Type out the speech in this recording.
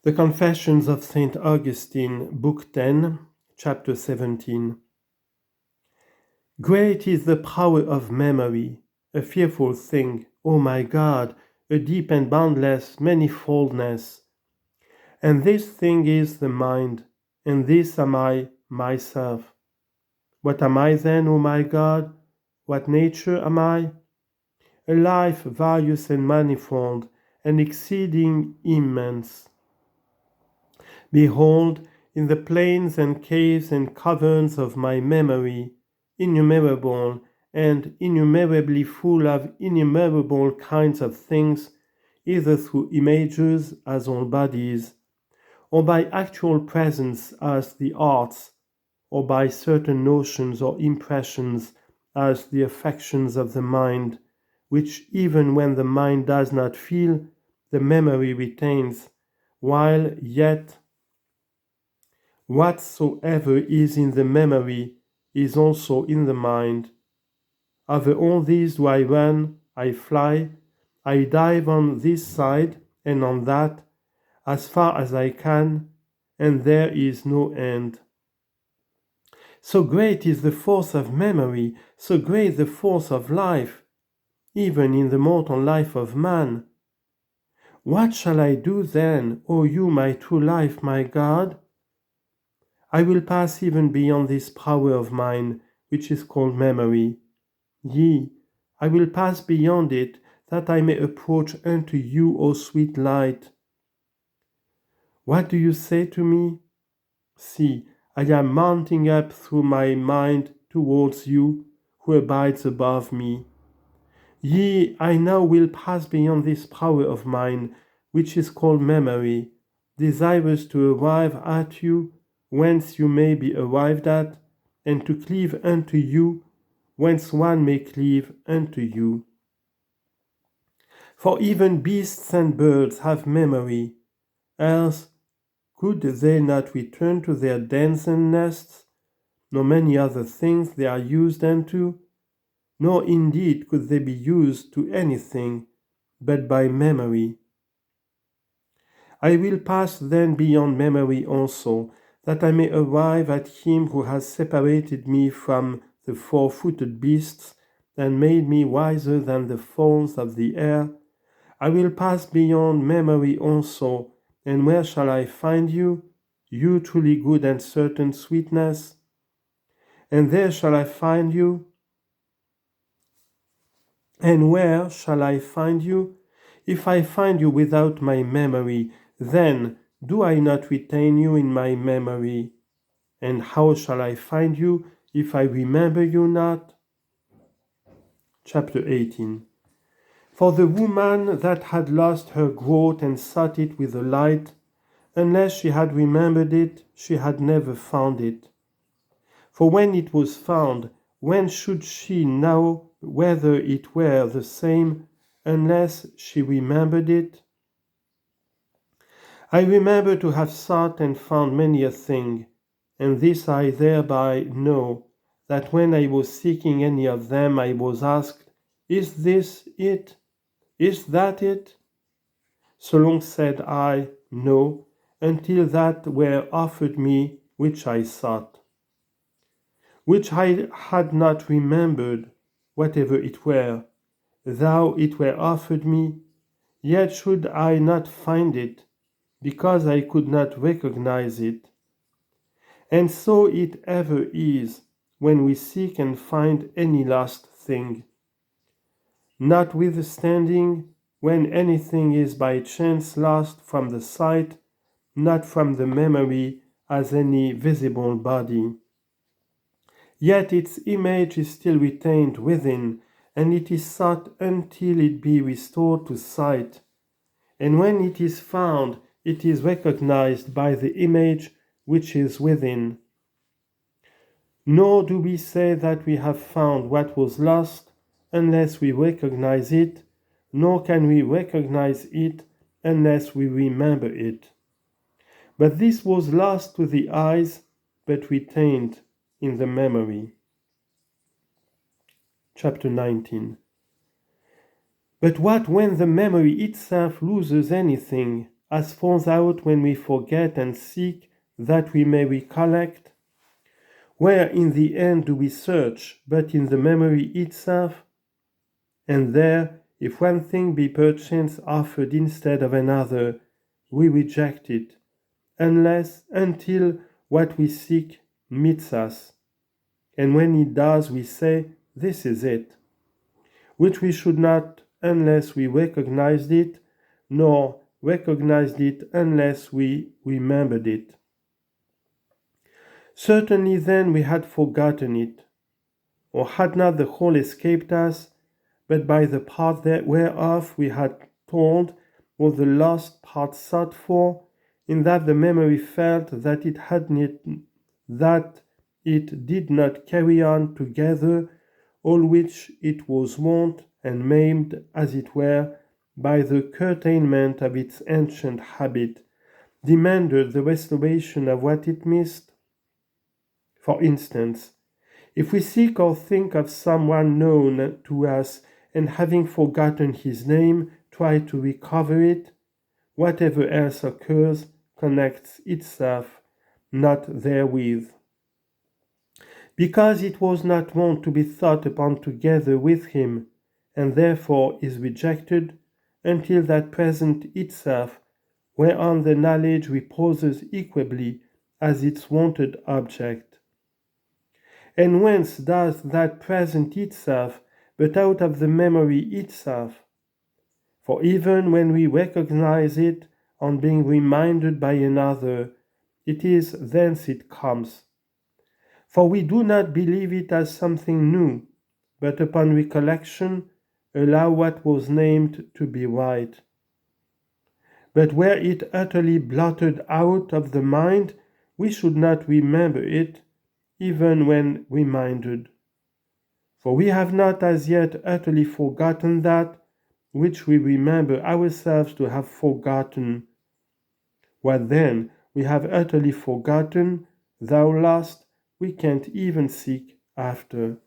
The Confessions of Saint Augustine, Book 10, Chapter 17. Great is the power of memory, a fearful thing, O my God, a deep and boundless manifoldness. And this thing is the mind, and this am I, myself. What am I then, O my God? What nature am I? A life various and manifold, and exceeding immense. Behold, in the plains and caves and caverns of my memory, innumerable and innumerably full of innumerable kinds of things, either through images as all bodies, or by actual presence as the arts, or by certain notions or impressions as the affections of the mind, which even when the mind does not feel, the memory retains, while yet whatsoever is in the memory is also in the mind. Over all these do I run, I fly, I dive on this side and on that, as far as I can, and there is no end. So great is the force of memory, so great the force of life, even in the mortal life of man. What shall I do then, O you, my true life, my God? I will pass even beyond this power of mine, which is called memory. Yea, I will pass beyond it, that I may approach unto you, O sweet light. What do you say to me? See, I am mounting up through my mind towards you, who abides above me. Yea, I now will pass beyond this power of mine, which is called memory, desirous to arrive at you, whence you may be arrived at, and to cleave unto you, whence one may cleave unto you. For even beasts and birds have memory, else could they not return to their dens and nests, nor many other things they are used unto, nor indeed could they be used to anything but by memory. I will pass then beyond memory also, that I may arrive at him who has separated me from the four-footed beasts and made me wiser than the fowls of the air. I will pass beyond memory also, and where shall I find you, you truly good and certain sweetness? And there shall I find you. And where shall I find you? If I find you without my memory, then do I not retain you in my memory? And how shall I find you if I remember you not? Chapter 18. For the woman that had lost her groat and sought it with a light, unless she had remembered it, she had never found it. For when it was found, when should she know whether it were the same, unless she remembered it? I remember to have sought and found many a thing, and this I thereby know, that when I was seeking any of them, I was asked, Is this it? Is that it? So long said I, No, until that were offered me which I sought, which I had not remembered, whatever it were, though it were offered me, yet should I not find it, because I could not recognize it. And so it ever is when we seek and find any lost thing. Notwithstanding, when anything is by chance lost from the sight, not from the memory as any visible body, yet its image is still retained within, and it is sought until it be restored to sight. And when it is found, it is recognized by the image which is within. Nor do we say that we have found what was lost unless we recognize it, nor can we recognize it unless we remember it. But this was lost to the eyes, but retained in the memory. Chapter 19. But what when the memory itself loses anything, as falls out when we forget and seek that we may recollect? Where in the end do we search, but in the memory itself? And there, if one thing be perchance offered instead of another, we reject it, until what we seek meets us. And when it does, we say, "This is it," which we should not unless we recognized it, nor recognized it unless we remembered it. Certainly then we had forgotten it, or had not the whole escaped us, but by the part whereof we had told was the lost part sought for, in that the memory felt that it did not carry on together all which it was wont, and maimed, as it were, by the curtailment of its ancient habit, demanded the restoration of what it missed. For instance, if we seek or think of someone known to us, and having forgotten his name, try to recover it, whatever else occurs connects itself not therewith. Because it was not wont to be thought upon together with him, and therefore is rejected, until that present itself, whereon the knowledge reposes equably as its wonted object. And whence does that present itself, but out of the memory itself? For even when we recognize it on being reminded by another, it is thence it comes. For we do not believe it as something new, but upon recollection allow what was named to be right. But were it utterly blotted out of the mind, we should not remember it, even when reminded. For we have not as yet utterly forgotten that which we remember ourselves to have forgotten. What then we have utterly forgotten, thou lost, we can't even seek after.